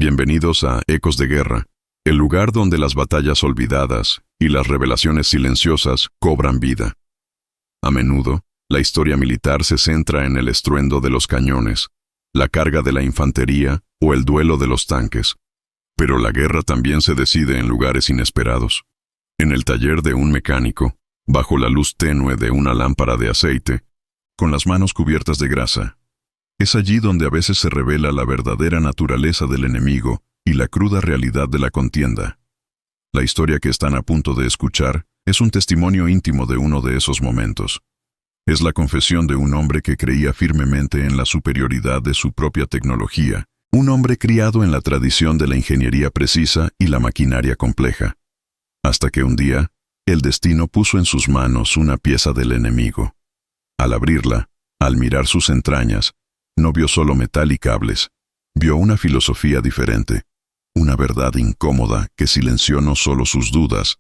Bienvenidos a Ecos de Guerra, el lugar donde las batallas olvidadas y las revelaciones silenciosas cobran vida. A menudo, la historia militar se centra en el estruendo de los cañones, la carga de la infantería o el duelo de los tanques. Pero la guerra también se decide en lugares inesperados. En el taller de un mecánico, bajo la luz tenue de una lámpara de aceite, con las manos cubiertas de grasa. Es allí donde a veces se revela la verdadera naturaleza del enemigo y la cruda realidad de la contienda. La historia que están a punto de escuchar es un testimonio íntimo de uno de esos momentos. Es la confesión de un hombre que creía firmemente en la superioridad de su propia tecnología, un hombre criado en la tradición de la ingeniería precisa y la maquinaria compleja. Hasta que un día, el destino puso en sus manos una pieza del enemigo. Al abrirla, al mirar sus entrañas, no vio solo metal y cables, vio una filosofía diferente, una verdad incómoda que silenció no solo sus dudas,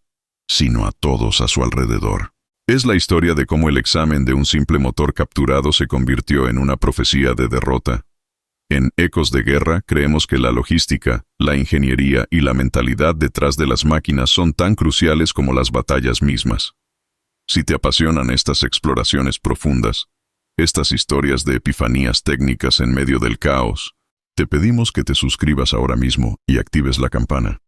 sino a todos a su alrededor. Es la historia de cómo el examen de un simple motor capturado se convirtió en una profecía de derrota. En Ecos de Guerra creemos que la logística, la ingeniería y la mentalidad detrás de las máquinas son tan cruciales como las batallas mismas. Si te apasionan estas exploraciones profundas, estas historias de epifanías técnicas en medio del caos, te pedimos que te suscribas ahora mismo y actives la campana.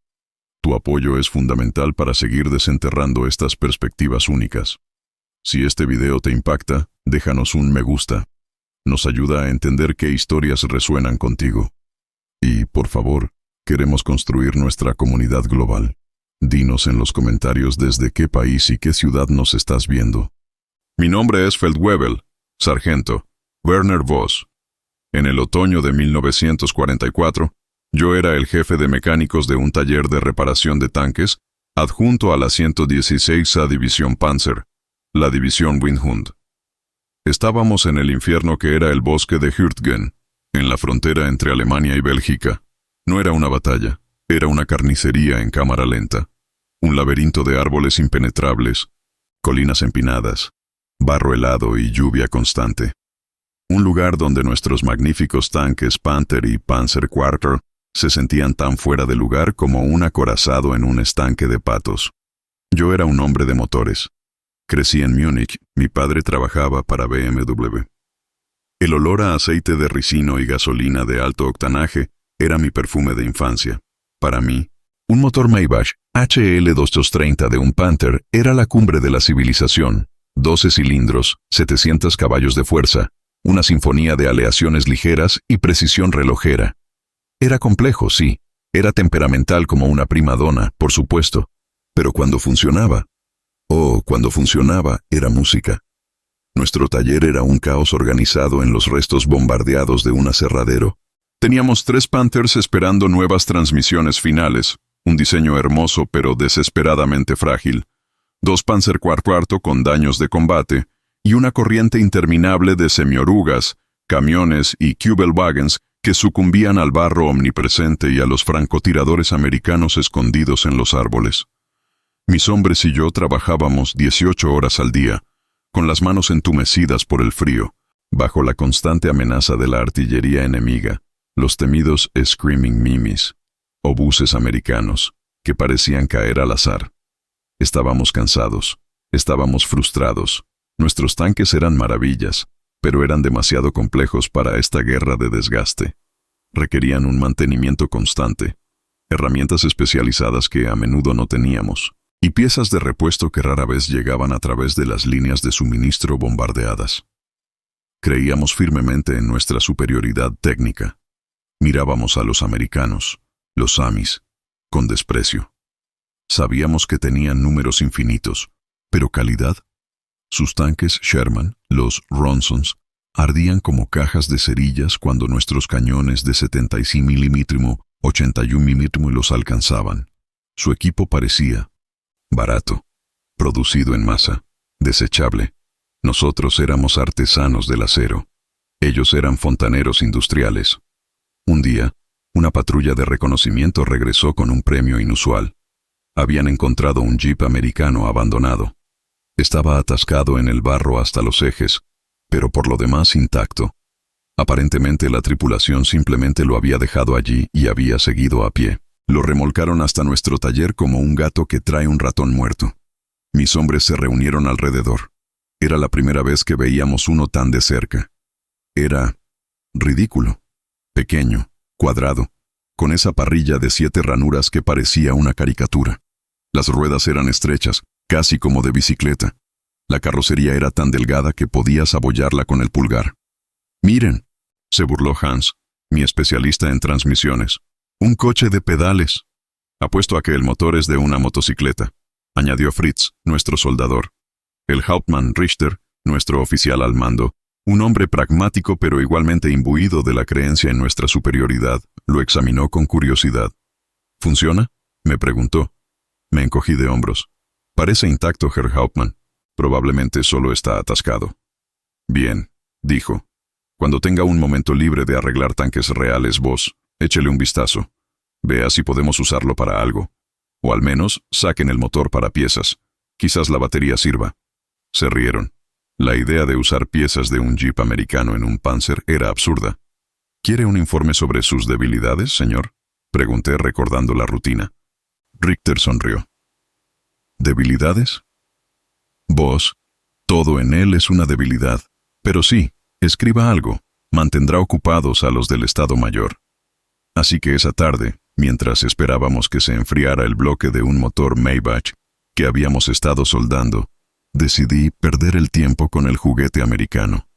Tu apoyo es fundamental para seguir desenterrando estas perspectivas únicas. Si este video te impacta, déjanos un me gusta. Nos ayuda a entender qué historias resuenan contigo. Y, por favor, queremos construir nuestra comunidad global. Dinos en los comentarios desde qué país y qué ciudad nos estás viendo. Mi nombre es Feldwebel, sargento, Werner Voss. En el otoño de 1944, yo era el jefe de mecánicos de un taller de reparación de tanques, adjunto a la 116ª División Panzer, la División Windhund. Estábamos en el infierno que era el bosque de Hürtgen, en la frontera entre Alemania y Bélgica. No era una batalla, era una carnicería en cámara lenta, un laberinto de árboles impenetrables, colinas empinadas, barro helado y lluvia constante. Un lugar donde nuestros magníficos tanques Panther y Panzerquarter se sentían tan fuera de lugar como un acorazado en un estanque de patos. Yo era un hombre de motores. Crecí en Múnich, mi padre trabajaba para BMW. El olor a aceite de ricino y gasolina de alto octanaje era mi perfume de infancia. Para mí, un motor Maybach HL2230 de un Panther era la cumbre de la civilización. 12 cilindros, 700 caballos de fuerza, una sinfonía de aleaciones ligeras y precisión relojera. Era complejo, sí, era temperamental como una prima donna, por supuesto, pero cuando funcionaba, era música. Nuestro taller era un caos organizado en los restos bombardeados de un aserradero. Teníamos 3 Panthers esperando nuevas transmisiones finales, un diseño hermoso pero desesperadamente frágil, 2 Panzerquarter con daños de combate y una corriente interminable de semiorugas, camiones y Kübelwagens que sucumbían al barro omnipresente y a los francotiradores americanos escondidos en los árboles. Mis hombres y yo trabajábamos 18 horas al día, con las manos entumecidas por el frío, bajo la constante amenaza de la artillería enemiga, los temidos Screaming Mimis, obuses americanos, que parecían caer al azar. Estábamos cansados, estábamos frustrados. Nuestros tanques eran maravillas, pero eran demasiado complejos para esta guerra de desgaste. Requerían un mantenimiento constante, herramientas especializadas que a menudo no teníamos, y piezas de repuesto que rara vez llegaban a través de las líneas de suministro bombardeadas. Creíamos firmemente en nuestra superioridad técnica. Mirábamos a los americanos, los Amis, con desprecio. Sabíamos que tenían números infinitos, pero calidad. Sus tanques Sherman, los Ronsons, ardían como cajas de cerillas cuando nuestros cañones de 75 mm, 81 mm los alcanzaban. Su equipo parecía barato, producido en masa, desechable. Nosotros éramos artesanos del acero. Ellos eran fontaneros industriales. Un día, una patrulla de reconocimiento regresó con un premio inusual. Habían encontrado un jeep americano abandonado. Estaba atascado en el barro hasta los ejes, pero por lo demás intacto. Aparentemente la tripulación simplemente lo había dejado allí y había seguido a pie. Lo remolcaron hasta nuestro taller como un gato que trae un ratón muerto. Mis hombres se reunieron alrededor. Era la primera vez que veíamos uno tan de cerca. Era ridículo, pequeño, cuadrado, con esa parrilla de 7 ranuras que parecía una caricatura. Las ruedas eran estrechas, casi como de bicicleta. La carrocería era tan delgada que podías abollarla con el pulgar. «Miren», se burló Hans, mi especialista en transmisiones. «Un coche de pedales». «Apuesto a que el motor es de una motocicleta», añadió Fritz, nuestro soldador. El Hauptmann Richter, nuestro oficial al mando, un hombre pragmático pero igualmente imbuido de la creencia en nuestra superioridad, lo examinó con curiosidad. «¿Funciona?», me preguntó. Me encogí de hombros. «Parece intacto, Herr Hauptmann. Probablemente solo está atascado». «Bien», dijo. «Cuando tenga un momento libre de arreglar tanques reales, vos, échele un vistazo. Vea si podemos usarlo para algo. O al menos, saquen el motor para piezas. Quizás la batería sirva». Se rieron. La idea de usar piezas de un jeep americano en un Panzer era absurda. «¿Quiere un informe sobre sus debilidades, señor?», pregunté recordando la rutina. Richter sonrió. «¿Debilidades?». «Vos, todo en él es una debilidad. Pero sí, escriba algo. Mantendrá ocupados a los del Estado Mayor». Así que esa tarde, mientras esperábamos que se enfriara el bloque de un motor Maybach que habíamos estado soldando, decidí perder el tiempo con el juguete americano.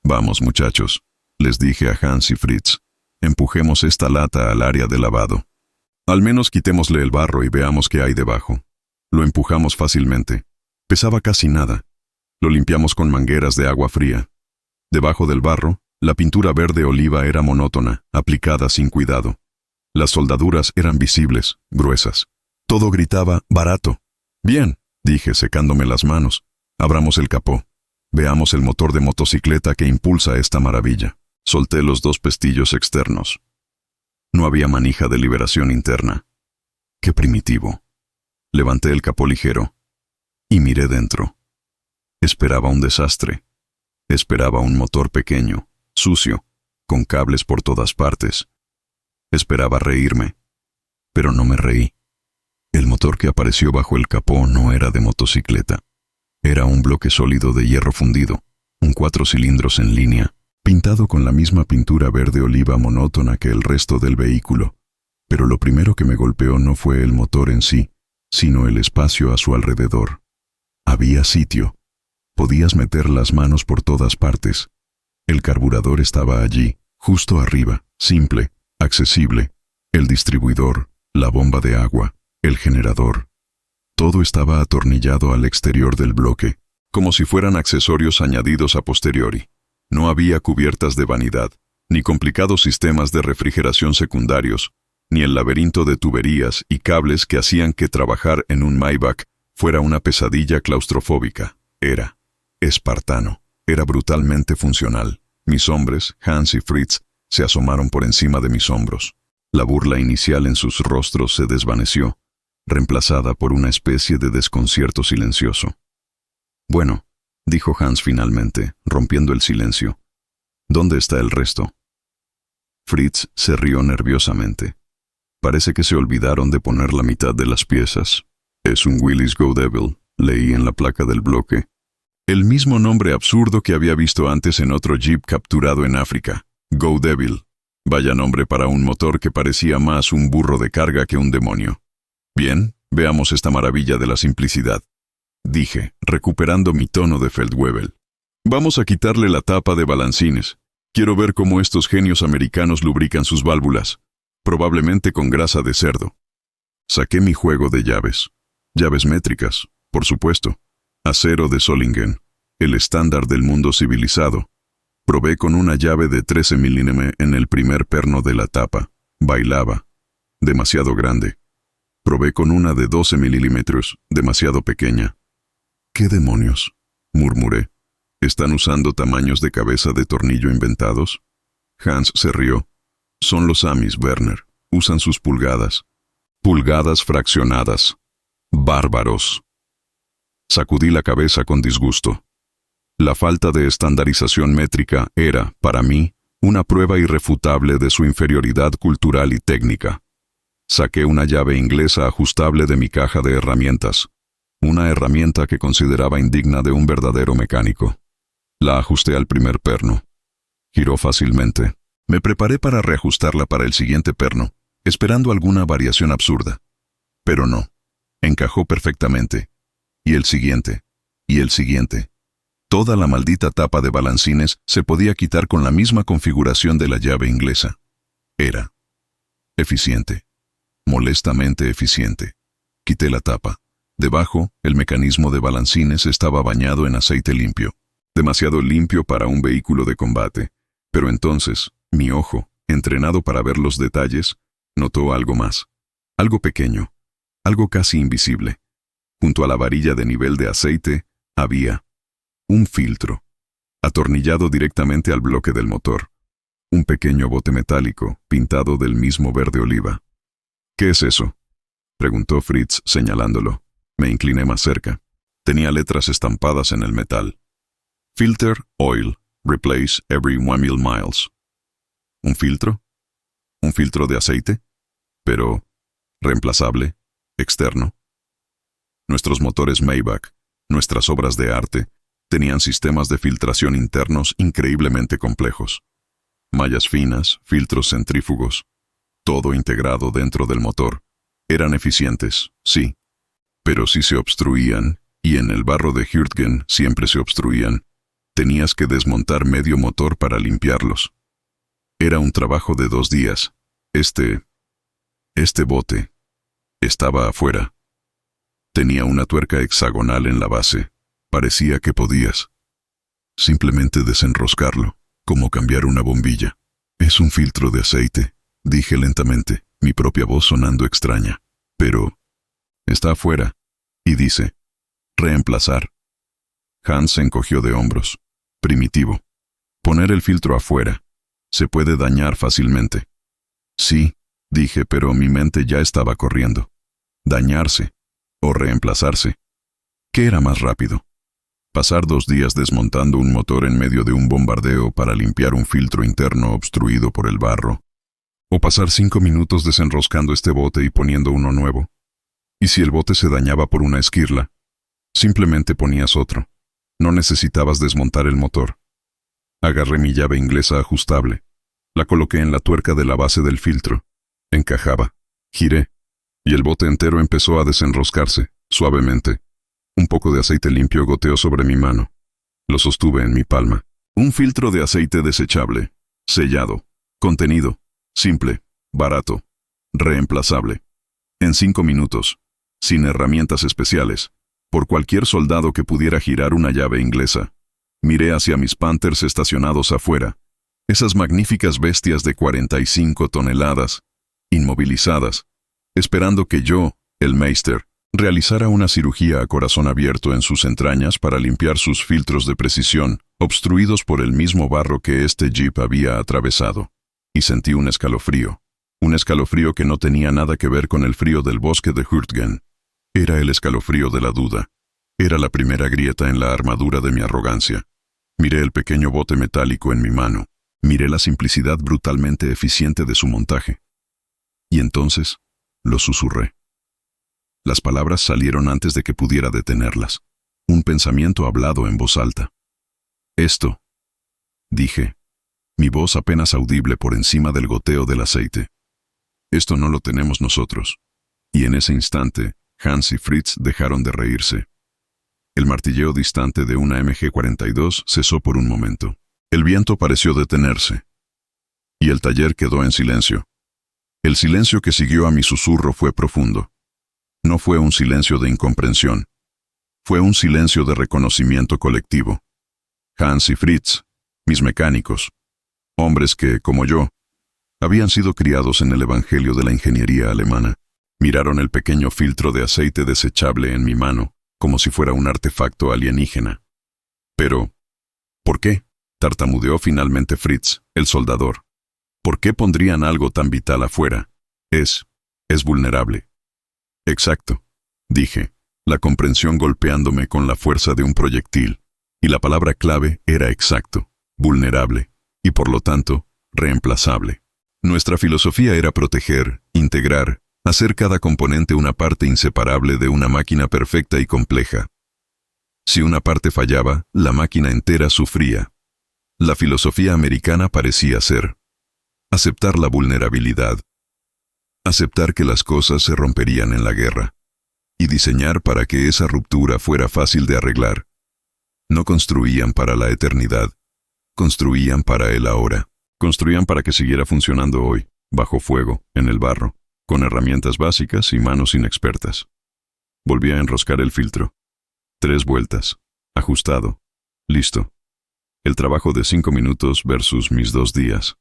«Vamos, muchachos», les dije a Hans y Fritz, «empujemos esta lata al área de lavado. Al menos quitémosle el barro y veamos qué hay debajo». Lo empujamos fácilmente. Pesaba casi nada. Lo limpiamos con mangueras de agua fría. Debajo del barro, la pintura verde oliva era monótona, aplicada sin cuidado. Las soldaduras eran visibles, gruesas. Todo gritaba «barato». «Bien», dije secándome las manos. «Abramos el capó. Veamos el motor de motocicleta que impulsa esta maravilla». Solté los 2 pestillos externos. No había manija de liberación interna. ¡Qué primitivo! Levanté el capó ligero y miré dentro. Esperaba un desastre. Esperaba un motor pequeño, sucio, con cables por todas partes. Esperaba reírme, pero no me reí. El motor que apareció bajo el capó no era de motocicleta. Era un bloque sólido de hierro fundido, un 4 cilindros en línea, pintado con la misma pintura verde oliva monótona que el resto del vehículo. Pero lo primero que me golpeó no fue el motor en sí, sino el espacio a su alrededor. Había sitio. Podías meter las manos por todas partes. El carburador estaba allí, justo arriba, simple, accesible. El distribuidor, la bomba de agua, el generador. Todo estaba atornillado al exterior del bloque, como si fueran accesorios añadidos a posteriori. No había cubiertas de vanidad, ni complicados sistemas de refrigeración secundarios, ni el laberinto de tuberías y cables que hacían que trabajar en un Maybach fuera una pesadilla claustrofóbica. Era espartano. Era brutalmente funcional. Mis hombres, Hans y Fritz, se asomaron por encima de mis hombros. La burla inicial en sus rostros se desvaneció, reemplazada por una especie de desconcierto silencioso. «Bueno», dijo Hans finalmente, rompiendo el silencio. «¿Dónde está el resto?». Fritz se rió nerviosamente. «Parece que se olvidaron de poner la mitad de las piezas. Es un Willys Go Devil», leí en la placa del bloque. El mismo nombre absurdo que había visto antes en otro jeep capturado en África. Go Devil. Vaya nombre para un motor que parecía más un burro de carga que un demonio. «Bien, veamos esta maravilla de la simplicidad», dije, recuperando mi tono de Feldwebel. «Vamos a quitarle la tapa de balancines. Quiero ver cómo estos genios americanos lubrican sus válvulas. Probablemente con grasa de cerdo». Saqué mi juego de llaves. Llaves métricas, por supuesto. Acero de Solingen, el estándar del mundo civilizado. Probé con una llave de 13 mm en el primer perno de la tapa. Bailaba. Demasiado grande. Probé con una de 12 milímetros, demasiado pequeña. «¿Qué demonios?», murmuré. «¿Están usando tamaños de cabeza de tornillo inventados?». Hans se rió. «Son los Amis, Werner. Usan sus pulgadas. Pulgadas fraccionadas. Bárbaros». Sacudí la cabeza con disgusto. La falta de estandarización métrica era, para mí, Una prueba irrefutable de su inferioridad cultural y técnica. Saqué una llave inglesa ajustable de mi caja de herramientas, una herramienta que consideraba indigna de un verdadero mecánico. La ajusté al primer perno. Giró fácilmente. Me preparé para reajustarla para el siguiente perno, esperando alguna variación absurda. Pero no. Encajó perfectamente. Y el siguiente. Y el siguiente. Toda la maldita tapa de balancines se podía quitar con la misma configuración de la llave inglesa. Era eficiente. Molestamente eficiente. Quité la tapa. Debajo, el mecanismo de balancines estaba bañado en aceite limpio. Demasiado limpio para un vehículo de combate. Pero entonces, mi ojo, entrenado para ver los detalles, notó algo más. Algo pequeño. Algo casi invisible. Junto a la varilla de nivel de aceite, había un filtro, atornillado directamente al bloque del motor. Un pequeño bote metálico, pintado del mismo verde oliva. ¿Qué es eso?, preguntó Fritz señalándolo. Me incliné más cerca. Tenía letras estampadas en el metal. Filter oil, replace every 1,000 miles. ¿Un filtro? ¿Un filtro de aceite? Pero, reemplazable, externo. Nuestros motores Maybach, nuestras obras de arte, tenían sistemas de filtración internos increíblemente complejos. Mallas finas, filtros centrífugos, todo integrado dentro del motor. Eran eficientes, sí, pero si se obstruían, y en el barro de Hürtgen siempre se obstruían, tenías que desmontar medio motor para limpiarlos. Era un trabajo de 2 días. Este bote estaba afuera. Tenía una tuerca hexagonal en la base. Parecía que podías simplemente desenroscarlo, como cambiar una bombilla. Es un filtro de aceite, dije lentamente, mi propia voz sonando extraña. Pero está afuera, y dice, reemplazar. Hans se encogió de hombros. Primitivo. Poner el filtro afuera. Se puede dañar fácilmente. Sí, dije, pero mi mente ya estaba corriendo. Dañarse, o reemplazarse. ¿Qué era más rápido? Pasar 2 días desmontando un motor en medio de un bombardeo para limpiar un filtro interno obstruido por el barro. O pasar 5 minutos desenroscando este bote y poniendo uno nuevo. Y si el bote se dañaba por una esquirla, simplemente ponías otro. No necesitabas desmontar el motor. Agarré mi llave inglesa ajustable. La coloqué en la tuerca de la base del filtro. Encajaba. Giré. Y el bote entero empezó a desenroscarse, suavemente. Un poco de aceite limpio goteó sobre mi mano. Lo sostuve en mi palma. Un filtro de aceite desechable, sellado, contenido, simple, barato, reemplazable. En 5 minutos, sin herramientas especiales, por cualquier soldado que pudiera girar una llave inglesa. Miré hacia mis Panthers estacionados afuera. Esas magníficas bestias de 45 toneladas, inmovilizadas, esperando que yo, el Meister, realizara una cirugía a corazón abierto en sus entrañas para limpiar sus filtros de precisión, obstruidos por el mismo barro que este jeep había atravesado. Y sentí un escalofrío que no tenía nada que ver con el frío del bosque de Hürtgen. Era el escalofrío de la duda. Era la primera grieta en la armadura de mi arrogancia. Miré el pequeño bote metálico en mi mano. Miré la simplicidad brutalmente eficiente de su montaje. Y entonces, lo susurré. Las palabras salieron antes de que pudiera detenerlas. Un pensamiento hablado en voz alta. Esto, dije, mi voz apenas audible por encima del goteo del aceite. Esto no lo tenemos nosotros. Y en ese instante, Hans y Fritz dejaron de reírse. El martilleo distante de una MG-42 cesó por un momento. El viento pareció detenerse. Y el taller quedó en silencio. El silencio que siguió a mi susurro fue profundo. No fue un silencio de incomprensión. Fue un silencio de reconocimiento colectivo. Hans y Fritz, mis mecánicos, hombres que, como yo, habían sido criados en el evangelio de la ingeniería alemana, miraron el pequeño filtro de aceite desechable en mi mano, como si fuera un artefacto alienígena. Pero, ¿por qué?, tartamudeó finalmente Fritz, el soldador. ¿Por qué pondrían algo tan vital afuera? Es vulnerable. Exacto, dije, la comprensión golpeándome con la fuerza de un proyectil. Y la palabra clave era exacto, vulnerable, y por lo tanto, reemplazable. Nuestra filosofía era proteger, integrar, hacer cada componente una parte inseparable de una máquina perfecta y compleja. Si una parte fallaba, la máquina entera sufría. La filosofía americana parecía ser aceptar la vulnerabilidad, aceptar que las cosas se romperían en la guerra, y diseñar para que esa ruptura fuera fácil de arreglar. No construían para la eternidad, construían para el ahora. Construían para que siguiera funcionando hoy, bajo fuego, en el barro, con herramientas básicas y manos inexpertas. Volví a enroscar el filtro. 3 vueltas. Ajustado. Listo. El trabajo de 5 minutos versus mis 2 días.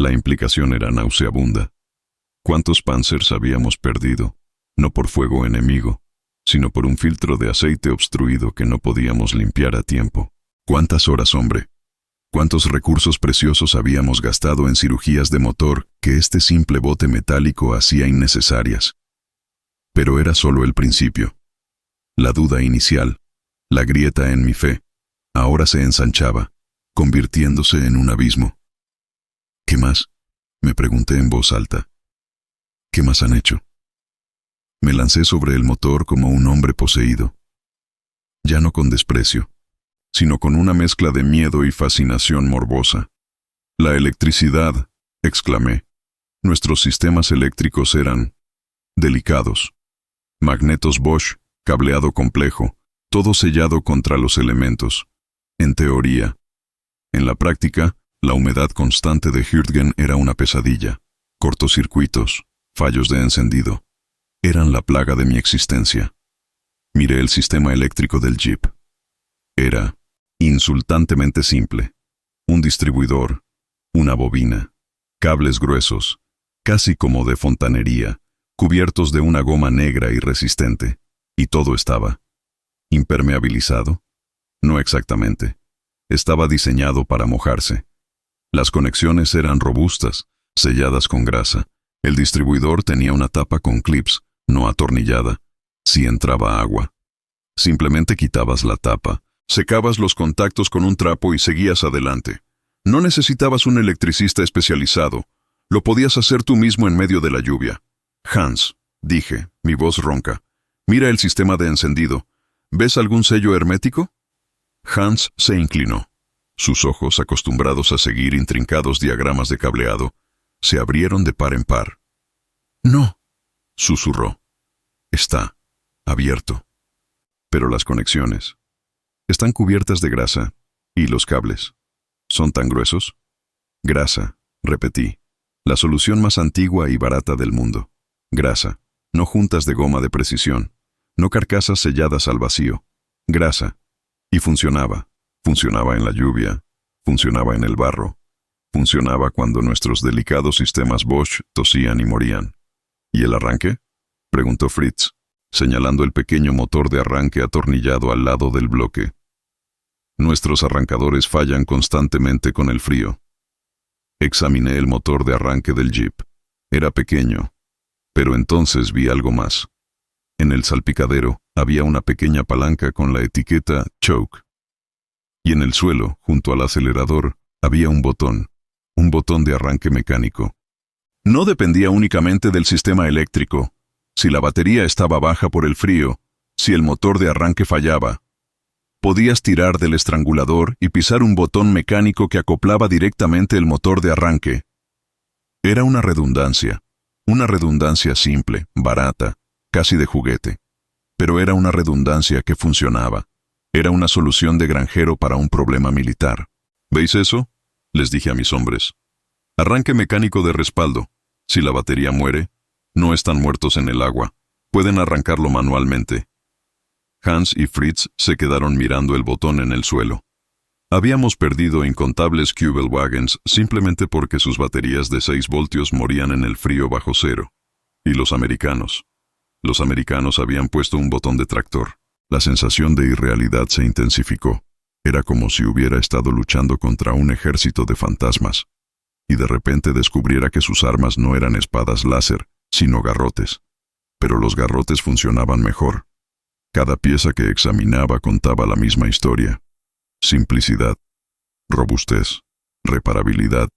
La implicación era nauseabunda. ¿Cuántos Panzers habíamos perdido? No por fuego enemigo, sino por un filtro de aceite obstruido que no podíamos limpiar a tiempo. ¿Cuántas horas, hombre? ¿Cuántos recursos preciosos habíamos gastado en cirugías de motor que este simple bote metálico hacía innecesarias? Pero era solo el principio. La duda inicial, la grieta en mi fe, ahora se ensanchaba, convirtiéndose en un abismo. ¿Qué más?, me pregunté en voz alta. ¿Qué más han hecho? Me lancé sobre el motor como un hombre poseído. Ya no con desprecio, sino con una mezcla de miedo y fascinación morbosa. «La electricidad», exclamé. Nuestros sistemas eléctricos eran delicados. Magnetos Bosch, cableado complejo, todo sellado contra los elementos. En teoría. En la práctica, la humedad constante de Hürtgen era una pesadilla. Cortocircuitos, fallos de encendido. Eran la plaga de mi existencia. Miré el sistema eléctrico del Jeep. Era insultantemente simple. Un distribuidor, una bobina, cables gruesos, casi como de fontanería, cubiertos de una goma negra y resistente, y todo estaba impermeabilizado. No exactamente. Estaba diseñado para mojarse. Las conexiones eran robustas, selladas con grasa. El distribuidor tenía una tapa con clips, no atornillada. Si entraba agua, simplemente quitabas la tapa, secabas los contactos con un trapo y seguías adelante. No necesitabas un electricista especializado. Lo podías hacer tú mismo en medio de la lluvia. «Hans», dije, mi voz ronca, «mira el sistema de encendido. ¿Ves algún sello hermético?» Hans se inclinó. Sus ojos, acostumbrados a seguir intrincados diagramas de cableado, se abrieron de par en par. «No», susurró. «Está abierto. Pero las conexiones están cubiertas de grasa. ¿Y los cables? ¿Son tan gruesos?» «Grasa», repetí. «La solución más antigua y barata del mundo. Grasa. No juntas de goma de precisión. No carcasas selladas al vacío. Grasa». Y funcionaba. Funcionaba en la lluvia. Funcionaba en el barro. Funcionaba cuando nuestros delicados sistemas Bosch tosían y morían. «¿Y el arranque?», preguntó Fritz, señalando el pequeño motor de arranque atornillado al lado del bloque. «Nuestros arrancadores fallan constantemente con el frío». Examiné el motor de arranque del Jeep. Era pequeño, pero entonces vi algo más. En el salpicadero había una pequeña palanca con la etiqueta Choke. Y en el suelo, junto al acelerador, había un botón de arranque mecánico. No dependía únicamente del sistema eléctrico. Si la batería estaba baja por el frío, si el motor de arranque fallaba, podías tirar del estrangulador y pisar un botón mecánico que acoplaba directamente el motor de arranque. Era una redundancia simple, barata, casi de juguete. Pero era una redundancia que funcionaba. Era una solución de granjero para un problema militar. «¿Veis eso?», les dije a mis hombres. «Arranque mecánico de respaldo. Si la batería muere, no están muertos en el agua. Pueden arrancarlo manualmente». Hans y Fritz se quedaron mirando el botón en el suelo. Habíamos perdido incontables Kübelwagens simplemente porque sus baterías de 6 voltios morían en el frío bajo cero. Y los americanos habían puesto un botón de tractor. La sensación de irrealidad se intensificó. Era como si hubiera estado luchando contra un ejército de fantasmas, y de repente descubriera que sus armas no eran espadas láser, sino garrotes. Pero los garrotes funcionaban mejor. Cada pieza que examinaba contaba la misma historia. Simplicidad, robustez, reparabilidad,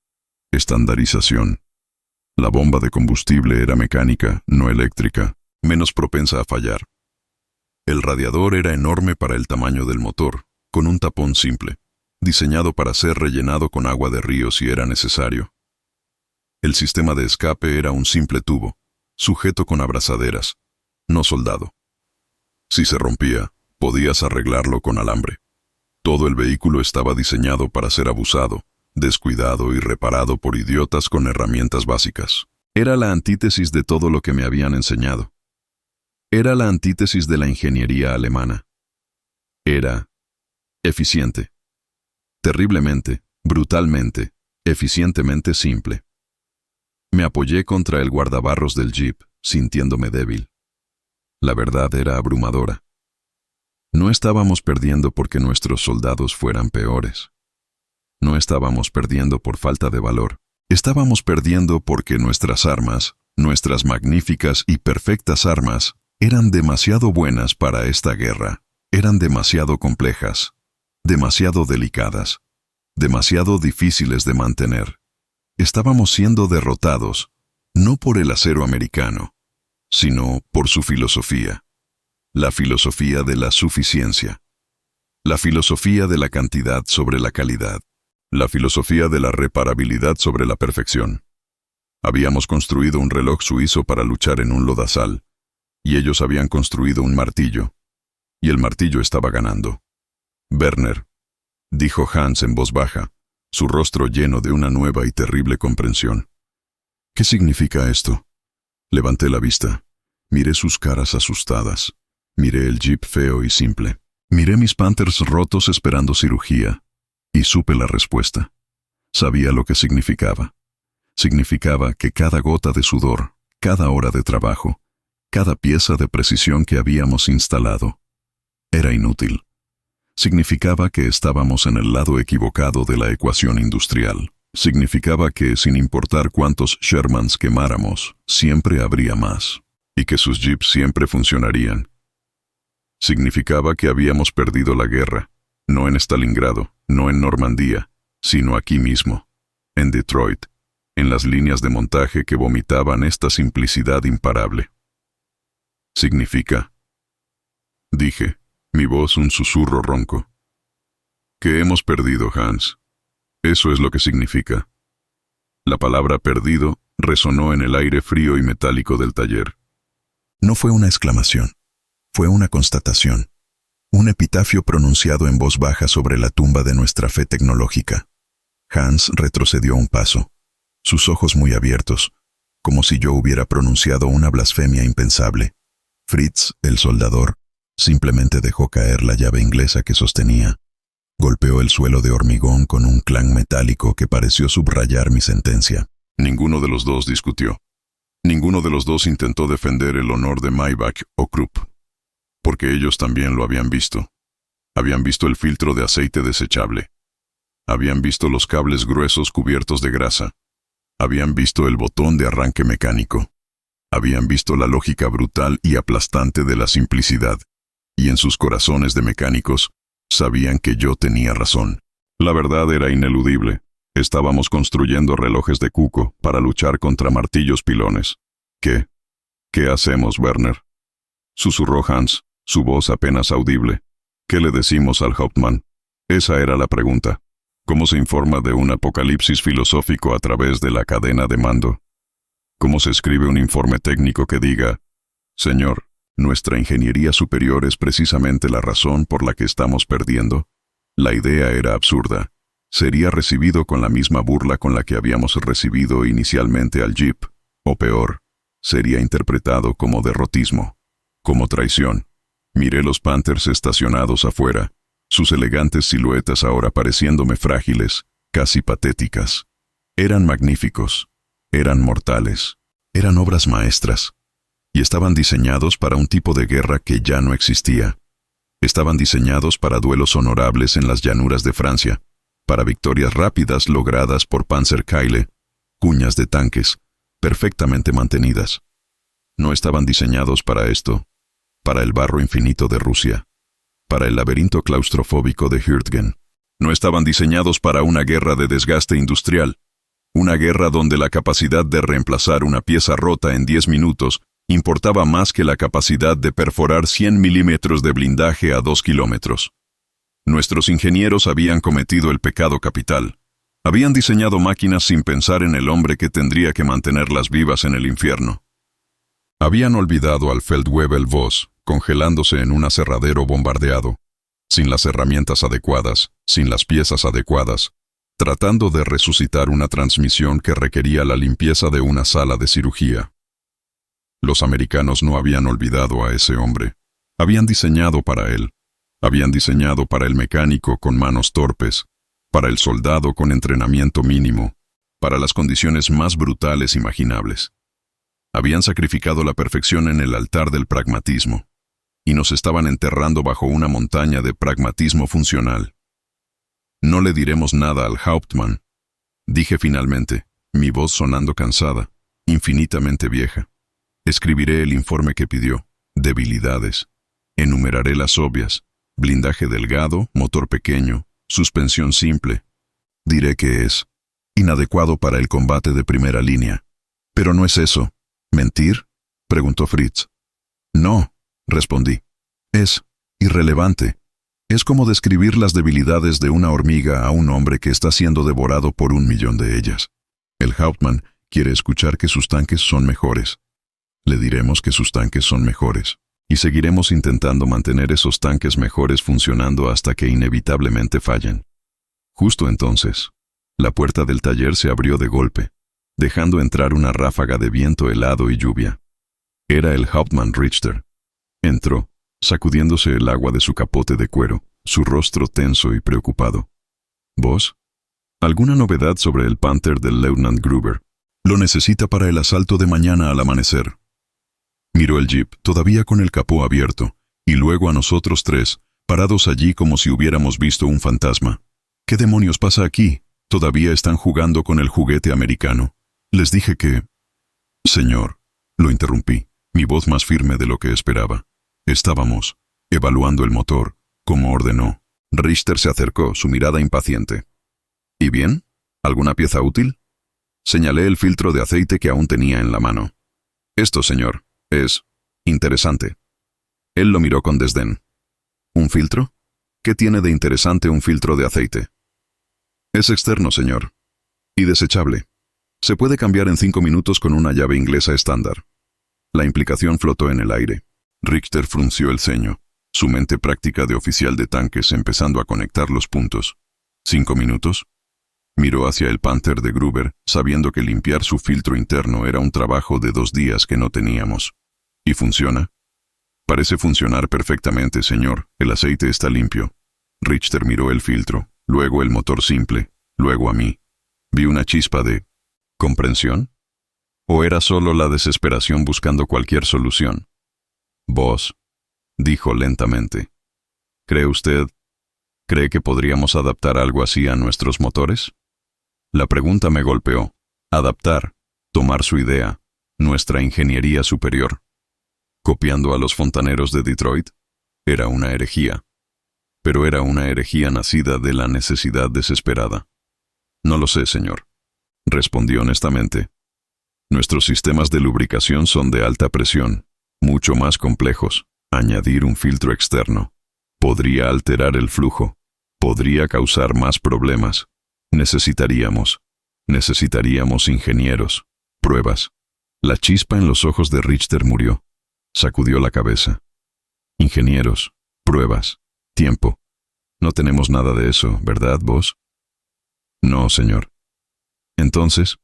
Estandarización. La bomba de combustible era mecánica, no eléctrica, menos propensa a fallar. El radiador era enorme para el tamaño del motor, con un tapón simple, diseñado para ser rellenado con agua de río si era necesario. El sistema de escape era un simple tubo, sujeto con abrazaderas, no soldado. Si se rompía, podías arreglarlo con alambre. Todo el vehículo estaba diseñado para ser abusado, descuidado y reparado por idiotas con herramientas básicas. Era la antítesis de todo lo que me habían enseñado. Era la antítesis de la ingeniería alemana. Era eficiente. Terriblemente, brutalmente, eficientemente simple. Me apoyé contra el guardabarros del jeep, sintiéndome débil. La verdad era abrumadora. No estábamos perdiendo porque nuestros soldados fueran peores. No estábamos perdiendo por falta de valor. Estábamos perdiendo porque nuestras armas, nuestras magníficas y perfectas armas, eran demasiado buenas para esta guerra. Eran demasiado complejas, demasiado delicadas, demasiado difíciles de mantener. Estábamos siendo derrotados, no por el acero americano, sino por su filosofía. La filosofía de la suficiencia. La filosofía de la cantidad sobre la calidad. La filosofía de la reparabilidad sobre la perfección. Habíamos construido un reloj suizo para luchar en un lodazal, y ellos habían construido un martillo, y el martillo estaba ganando. Werner, dijo Hans en voz baja, su rostro lleno de una nueva y terrible comprensión. ¿Qué significa esto? Levanté la vista. Miré sus caras asustadas. Miré el jeep feo y simple. Miré mis Panthers rotos esperando cirugía. Y supe la respuesta. Sabía lo que significaba. Significaba que cada gota de sudor, cada hora de trabajo, cada pieza de precisión que habíamos instalado, era inútil. Significaba que estábamos en el lado equivocado de la ecuación industrial. Significaba que, sin importar cuántos Shermans quemáramos, siempre habría más, y que sus jeeps siempre funcionarían. Significaba que habíamos perdido la guerra, no en Stalingrado, no en Normandía, sino aquí mismo, en Detroit, en las líneas de montaje que vomitaban esta simplicidad imparable. Significa, dije, mi voz un susurro ronco, que hemos perdido, Hans. Eso es lo que significa. La palabra perdido resonó en el aire frío y metálico del taller. No fue una exclamación, fue una constatación. Un epitafio pronunciado en voz baja sobre la tumba de nuestra fe tecnológica. Hans retrocedió un paso, sus ojos muy abiertos, como si yo hubiera pronunciado una blasfemia impensable. Fritz, el soldador, simplemente dejó caer la llave inglesa que sostenía. Golpeó el suelo de hormigón con un clang metálico que pareció subrayar mi sentencia. Ninguno de los dos discutió. Ninguno de los dos intentó defender el honor de Maybach o Krupp. Porque ellos también lo habían visto. Habían visto el filtro de aceite desechable. Habían visto los cables gruesos cubiertos de grasa. Habían visto el botón de arranque mecánico. Habían visto la lógica brutal y aplastante de la simplicidad. Y en sus corazones de mecánicos, sabían que yo tenía razón. La verdad era ineludible. Estábamos construyendo relojes de cuco para luchar contra martillos pilones. ¿Qué hacemos, Werner? Susurró Hans, su voz apenas audible. ¿Qué le decimos al Hauptmann? Esa era la pregunta. ¿Cómo se informa de un apocalipsis filosófico a través de la cadena de mando? ¿Cómo se escribe un informe técnico que diga, Señor, nuestra ingeniería superior es precisamente la razón por la que estamos perdiendo? La idea era absurda. Sería recibido con la misma burla con la que habíamos recibido inicialmente al Jeep, o peor, sería interpretado como derrotismo, como traición. Miré los Panthers estacionados afuera, sus elegantes siluetas ahora pareciéndome frágiles, casi patéticas. Eran magníficos, eran mortales, eran obras maestras, y estaban diseñados para un tipo de guerra que ya no existía. Estaban diseñados para duelos honorables en las llanuras de Francia, para victorias rápidas logradas por Panzerkeile, cuñas de tanques, perfectamente mantenidas. No estaban diseñados para esto, para el barro infinito de Rusia, para el laberinto claustrofóbico de Hürtgen. No estaban diseñados para una guerra de desgaste industrial. Una guerra donde la capacidad de reemplazar una pieza rota en 10 minutos importaba más que la capacidad de perforar 100 milímetros de blindaje a 2 kilómetros. Nuestros ingenieros habían cometido el pecado capital. Habían diseñado máquinas sin pensar en el hombre que tendría que mantenerlas vivas en el infierno. Habían olvidado al Feldwebel Voss, congelándose en un aserradero bombardeado, sin las herramientas adecuadas, sin las piezas adecuadas, tratando de resucitar una transmisión que requería la limpieza de una sala de cirugía. Los americanos no habían olvidado a ese hombre. Habían diseñado para él. Habían diseñado para el mecánico con manos torpes, para el soldado con entrenamiento mínimo, para las condiciones más brutales imaginables. Habían sacrificado la perfección en el altar del pragmatismo, y nos estaban enterrando bajo una montaña de pragmatismo funcional. No le diremos nada al Hauptmann, dije finalmente, mi voz sonando cansada, infinitamente vieja. Escribiré el informe que pidió, debilidades. Enumeraré las obvias, blindaje delgado, motor pequeño, suspensión simple. Diré que es inadecuado para el combate de primera línea. Pero no es eso. ¿Mentir?, preguntó Fritz. No, respondí. Es irrelevante. Es como describir las debilidades de una hormiga a un hombre que está siendo devorado por 1.000.000 de ellas. El Hauptmann quiere escuchar que sus tanques son mejores. Le diremos que sus tanques son mejores, y seguiremos intentando mantener esos tanques mejores funcionando hasta que inevitablemente fallen. Justo entonces, la puerta del taller se abrió de golpe, dejando entrar una ráfaga de viento helado y lluvia. Era el Hauptmann Richter. Entró, sacudiéndose el agua de su capote de cuero, su rostro tenso y preocupado. ¿Vos? ¿Alguna novedad sobre el Panther del Lieutenant Gruber? Lo necesita para el asalto de mañana al amanecer. Miró el jeep, todavía con el capó abierto, y luego a nosotros tres, parados allí como si hubiéramos visto un fantasma. ¿Qué demonios pasa aquí? Todavía están jugando con el juguete americano. Les dije que... Señor, lo interrumpí, mi voz más firme de lo que esperaba. Estábamos evaluando el motor, como ordenó. Richter se acercó, su mirada impaciente. ¿Y bien? ¿Alguna pieza útil? Señalé el filtro de aceite que aún tenía en la mano. Esto, señor, es interesante. Él lo miró con desdén. ¿Un filtro? ¿Qué tiene de interesante un filtro de aceite? Es externo, señor. Y desechable. Se puede cambiar en 5 minutos con una llave inglesa estándar. La implicación flotó en el aire. Richter frunció el ceño, su mente práctica de oficial de tanques empezando a conectar los puntos. ¿5 minutos? Miró hacia el Panther de Gruber, sabiendo que limpiar su filtro interno era un trabajo de 2 días que no teníamos. ¿Y funciona? Parece funcionar perfectamente, señor. El aceite está limpio. Richter miró el filtro, luego el motor simple, luego a mí. Vi una chispa de... ¿comprensión? ¿O era solo la desesperación buscando cualquier solución? Vos, dijo lentamente. ¿Cree que podríamos adaptar algo así a nuestros motores? La pregunta me golpeó. Adaptar, tomar su idea, nuestra ingeniería superior. Copiando a los fontaneros de Detroit, era una herejía. Pero era una herejía nacida de la necesidad desesperada. No lo sé, señor. Respondí honestamente. Nuestros sistemas de lubricación son de alta presión, mucho más complejos. Añadir un filtro externo podría alterar el flujo, podría causar más problemas. Necesitaríamos ingenieros, pruebas. La chispa en los ojos de Richter murió. Sacudió la cabeza. Ingenieros, pruebas, tiempo. No tenemos nada de eso, ¿verdad, vos? No, señor. Entonces,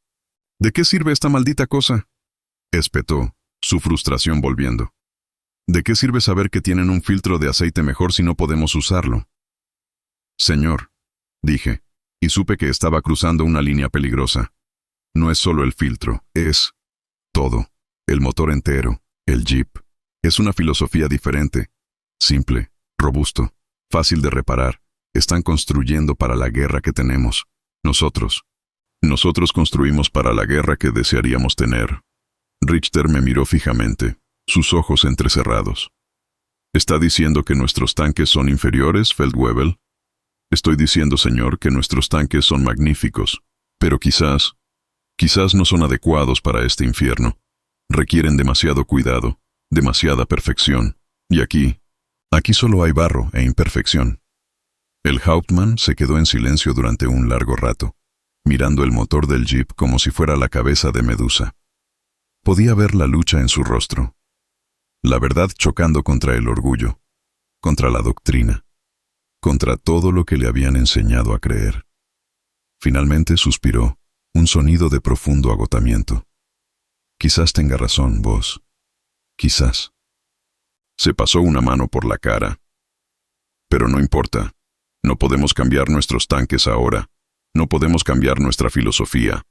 ¿de qué sirve esta maldita cosa? Espetó, su frustración volviendo. ¿De qué sirve saber que tienen un filtro de aceite mejor si no podemos usarlo? Señor, dije, y supe que estaba cruzando una línea peligrosa. No es solo el filtro, es todo, el motor entero, el jeep. Es una filosofía diferente, simple, robusto, fácil de reparar. Están construyendo para la guerra que tenemos. Nosotros construimos para la guerra que desearíamos tener. Richter me miró fijamente, sus ojos entrecerrados. ¿Está diciendo que nuestros tanques son inferiores, Feldwebel? Estoy diciendo, señor, que nuestros tanques son magníficos, pero quizás Quizás no son adecuados para este infierno. Requieren demasiado cuidado, demasiada perfección. Y aquí solo hay barro e imperfección. El Hauptmann se quedó en silencio durante un largo rato, mirando el motor del jeep como si fuera la cabeza de Medusa. Podía ver la lucha en su rostro. La verdad chocando contra el orgullo, contra la doctrina, contra todo lo que le habían enseñado a creer. Finalmente suspiró, un sonido de profundo agotamiento. Quizás tenga razón, vos. Quizás. Se pasó una mano por la cara. Pero no importa. No podemos cambiar nuestros tanques ahora. No podemos cambiar nuestra filosofía.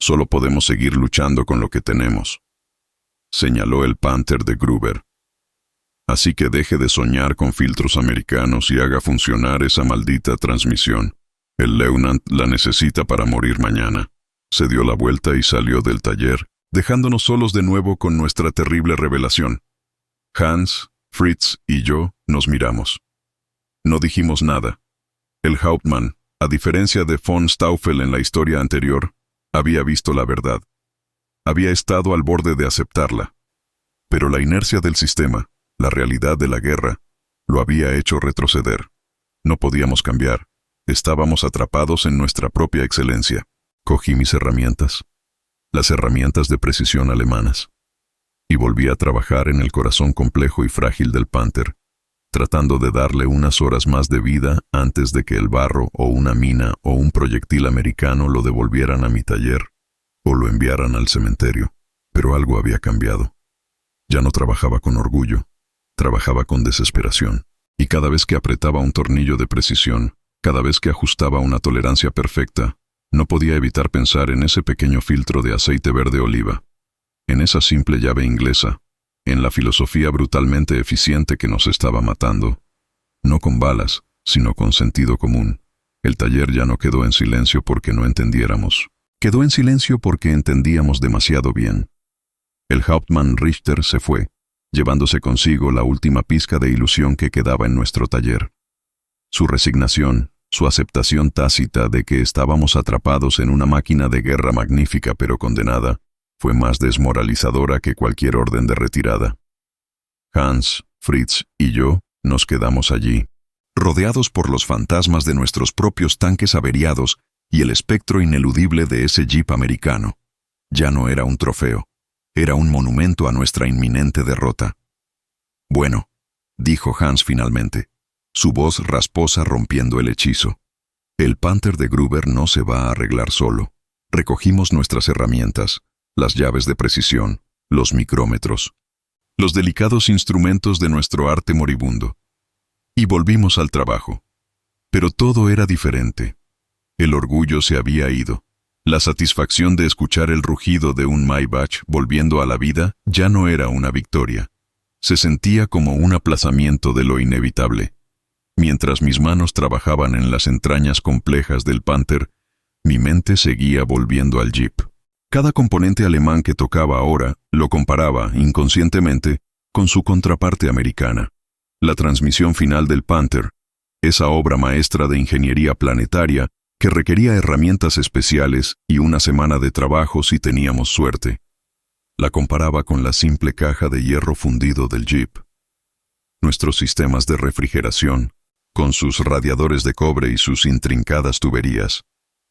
Solo podemos seguir luchando con lo que tenemos. Señaló el Panther de Gruber. Así que deje de soñar con filtros americanos y haga funcionar esa maldita transmisión. El Leutnant la necesita para morir mañana. Se dio la vuelta y salió del taller, dejándonos solos de nuevo con nuestra terrible revelación. Hans, Fritz y yo nos miramos. No dijimos nada. El Hauptmann, a diferencia de von Staufel en la historia anterior, había visto la verdad. Había estado al borde de aceptarla. Pero la inercia del sistema, la realidad de la guerra, lo había hecho retroceder. No podíamos cambiar. Estábamos atrapados en nuestra propia excelencia. Cogí mis herramientas, las herramientas de precisión alemanas, y volví a trabajar en el corazón complejo y frágil del Panther, tratando de darle unas horas más de vida antes de que el barro o una mina o un proyectil americano lo devolvieran a mi taller o lo enviaran al cementerio. Pero algo había cambiado. Ya no trabajaba con orgullo, trabajaba con desesperación, y cada vez que apretaba un tornillo de precisión, cada vez que ajustaba una tolerancia perfecta, no podía evitar pensar en ese pequeño filtro de aceite verde oliva, en esa simple llave inglesa, en la filosofía brutalmente eficiente que nos estaba matando. No con balas, sino con sentido común. El taller ya no quedó en silencio porque no entendiéramos. Quedó en silencio porque entendíamos demasiado bien. El Hauptmann Richter se fue, llevándose consigo la última pizca de ilusión que quedaba en nuestro taller. Su resignación, su aceptación tácita de que estábamos atrapados en una máquina de guerra magnífica pero condenada, fue más desmoralizadora que cualquier orden de retirada. Hans, Fritz y yo nos quedamos allí, rodeados por los fantasmas de nuestros propios tanques averiados y el espectro ineludible de ese jeep americano. Ya no era un trofeo, era un monumento a nuestra inminente derrota. Bueno, dijo Hans finalmente, su voz rasposa rompiendo el hechizo. El Panther de Gruber no se va a arreglar solo. Recogimos nuestras herramientas, las llaves de precisión, los micrómetros, los delicados instrumentos de nuestro arte moribundo. Y volvimos al trabajo. Pero todo era diferente. El orgullo se había ido. La satisfacción de escuchar el rugido de un Maybach volviendo a la vida ya no era una victoria. Se sentía como un aplazamiento de lo inevitable. Mientras mis manos trabajaban en las entrañas complejas del Panther, mi mente seguía volviendo al jeep. Cada componente alemán que tocaba ahora lo comparaba, inconscientemente, con su contraparte americana. La transmisión final del Panther, esa obra maestra de ingeniería planetaria que requería herramientas especiales y una semana de trabajo si teníamos suerte. La comparaba con la simple caja de hierro fundido del jeep. Nuestros sistemas de refrigeración, con sus radiadores de cobre y sus intrincadas tuberías,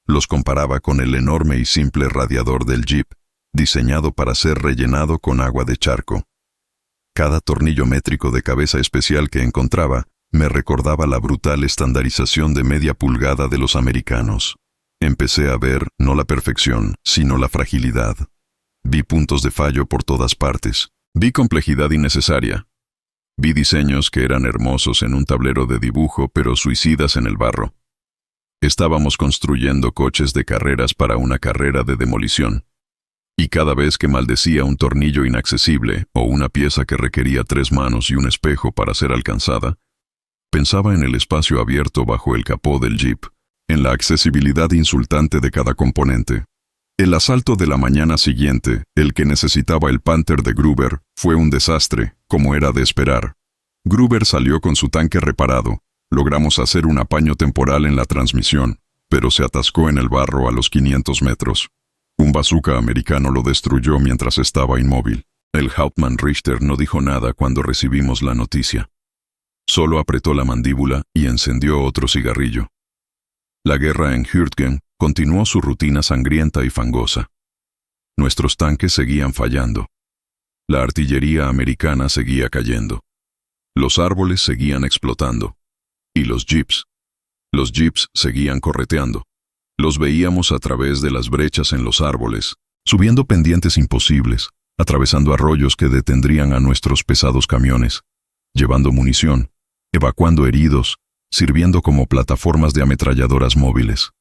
los comparaba con el enorme y simple radiador del jeep, diseñado para ser rellenado con agua de charco. Cada tornillo métrico de cabeza especial que encontraba me recordaba la brutal estandarización de media pulgada de los americanos. Empecé a ver no la perfección, sino la fragilidad. Vi puntos de fallo por todas partes. Vi complejidad innecesaria. Vi diseños que eran hermosos en un tablero de dibujo, pero suicidas en el barro. Estábamos construyendo coches de carreras para una carrera de demolición. Y cada vez que maldecía un tornillo inaccesible o una pieza que requería 3 manos y un espejo para ser alcanzada, pensaba en el espacio abierto bajo el capó del jeep, en la accesibilidad insultante de cada componente. El asalto de la mañana siguiente, el que necesitaba el Panther de Gruber, fue un desastre, como era de esperar. Gruber salió con su tanque reparado. Logramos hacer un apaño temporal en la transmisión, pero se atascó en el barro a los 500 metros. Un bazooka americano lo destruyó mientras estaba inmóvil. El Hauptmann Richter no dijo nada cuando recibimos la noticia. Solo apretó la mandíbula y encendió otro cigarrillo. La guerra en Hürtgen continuó su rutina sangrienta y fangosa. Nuestros tanques seguían fallando. La artillería americana seguía cayendo. Los árboles seguían explotando. Y los jeeps seguían correteando. Los veíamos a través de las brechas en los árboles, subiendo pendientes imposibles, atravesando arroyos que detendrían a nuestros pesados camiones, llevando munición, evacuando heridos, sirviendo como plataformas de ametralladoras móviles.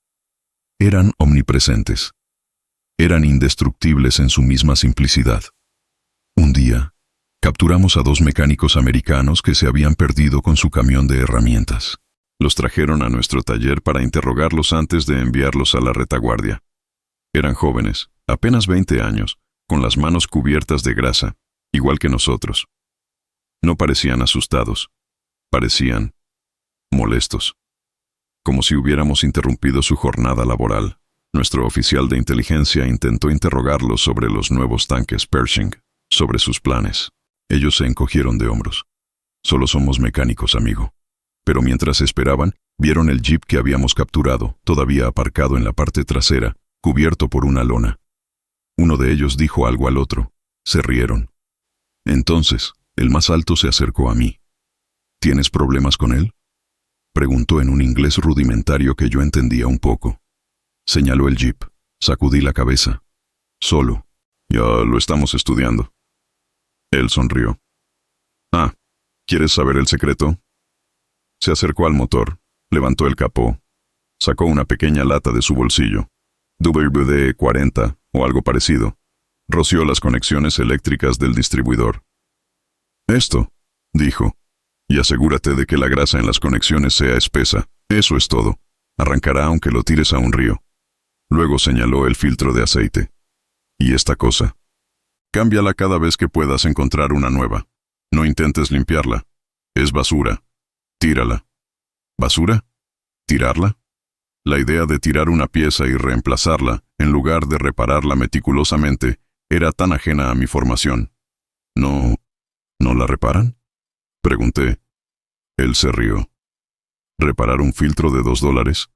Eran omnipresentes. Eran indestructibles en su misma simplicidad. Un día, capturamos a 2 mecánicos americanos que se habían perdido con su camión de herramientas. Los trajeron a nuestro taller para interrogarlos antes de enviarlos a la retaguardia. Eran jóvenes, apenas 20 años, con las manos cubiertas de grasa, igual que nosotros. No parecían asustados. Parecían molestos. Como si hubiéramos interrumpido su jornada laboral. Nuestro oficial de inteligencia intentó interrogarlos sobre los nuevos tanques Pershing, sobre sus planes. Ellos se encogieron de hombros. Solo somos mecánicos, amigo. Pero mientras esperaban, vieron el jeep que habíamos capturado, todavía aparcado en la parte trasera, cubierto por una lona. Uno de ellos dijo algo al otro. Se rieron. Entonces, el más alto se acercó a mí. ¿Tienes problemas con él?, preguntó en un inglés rudimentario que yo entendía un poco. Señaló el jeep. Sacudí la cabeza. Solo. Ya lo estamos estudiando. Él sonrió. Ah, ¿quieres saber el secreto? Se acercó al motor, levantó el capó, sacó una pequeña lata de su bolsillo, WD-40 o algo parecido, roció las conexiones eléctricas del distribuidor. Esto, dijo, y asegúrate de que la grasa en las conexiones sea espesa, eso es todo, arrancará aunque lo tires a un río. Luego señaló el filtro de aceite. ¿Y esta cosa? Cámbiala cada vez que puedas encontrar una nueva. No intentes limpiarla. Es basura. Tírala. ¿Basura? ¿Tirarla? La idea de tirar una pieza y reemplazarla, en lugar de repararla meticulosamente, era tan ajena a mi formación. ¿No la reparan?, pregunté. Él se rió. ¿Reparar un filtro de $2?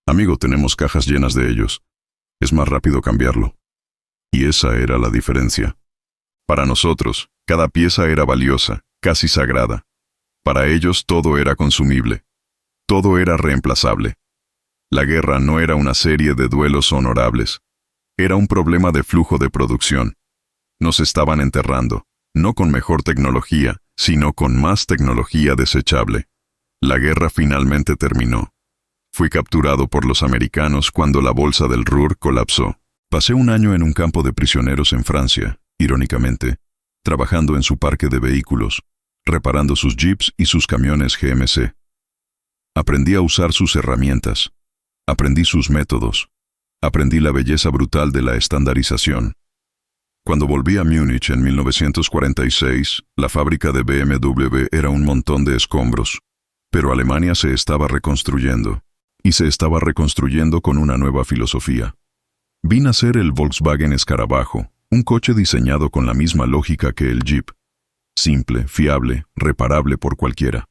Amigo, tenemos cajas llenas de ellos. Es más rápido cambiarlo. Y esa era la diferencia. Para nosotros, cada pieza era valiosa, casi sagrada. Para ellos todo era consumible. Todo era reemplazable. La guerra no era una serie de duelos honorables. Era un problema de flujo de producción. Nos estaban enterrando, no con mejor tecnología, sino con más tecnología desechable. La guerra finalmente terminó. Fui capturado por los americanos cuando la bolsa del Ruhr colapsó. Pasé un año en un campo de prisioneros en Francia, irónicamente, trabajando en su parque de vehículos, reparando sus jeeps y sus camiones GMC. Aprendí a usar sus herramientas. Aprendí sus métodos. Aprendí la belleza brutal de la estandarización. Cuando volví a Múnich en 1946, la fábrica de BMW era un montón de escombros. Pero Alemania se estaba reconstruyendo. Y se estaba reconstruyendo con una nueva filosofía. Vi nacer el Volkswagen Escarabajo, un coche diseñado con la misma lógica que el Jeep. Simple, fiable, reparable por cualquiera.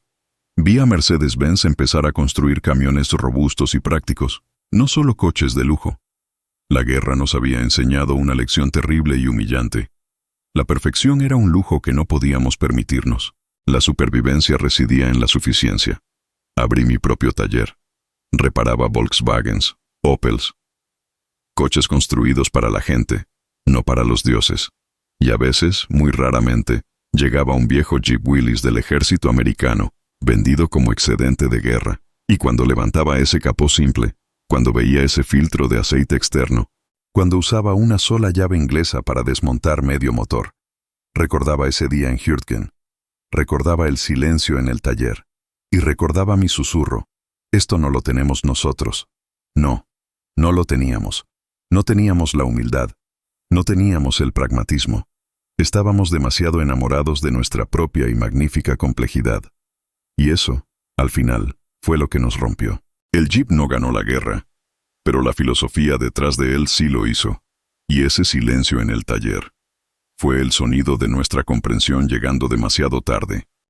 Vi a Mercedes-Benz empezar a construir camiones robustos y prácticos, no solo coches de lujo. La guerra nos había enseñado una lección terrible y humillante. La perfección era un lujo que no podíamos permitirnos. La supervivencia residía en la suficiencia. Abrí mi propio taller. Reparaba Volkswagens, Opels. Coches construidos para la gente, no para los dioses. Y a veces, muy raramente, llegaba un viejo Jeep Willys del ejército americano, vendido como excedente de guerra. Y cuando levantaba ese capó simple, cuando veía ese filtro de aceite externo, cuando usaba una sola llave inglesa para desmontar medio motor, recordaba ese día en Hürtgen, recordaba el silencio en el taller, y recordaba mi susurro: esto no lo tenemos nosotros. No lo teníamos. No teníamos la humildad. No teníamos el pragmatismo. Estábamos demasiado enamorados de nuestra propia y magnífica complejidad. Y eso, al final, fue lo que nos rompió. El Jeep no ganó la guerra, pero la filosofía detrás de él sí lo hizo. Y ese silencio en el taller fue el sonido de nuestra comprensión llegando demasiado tarde.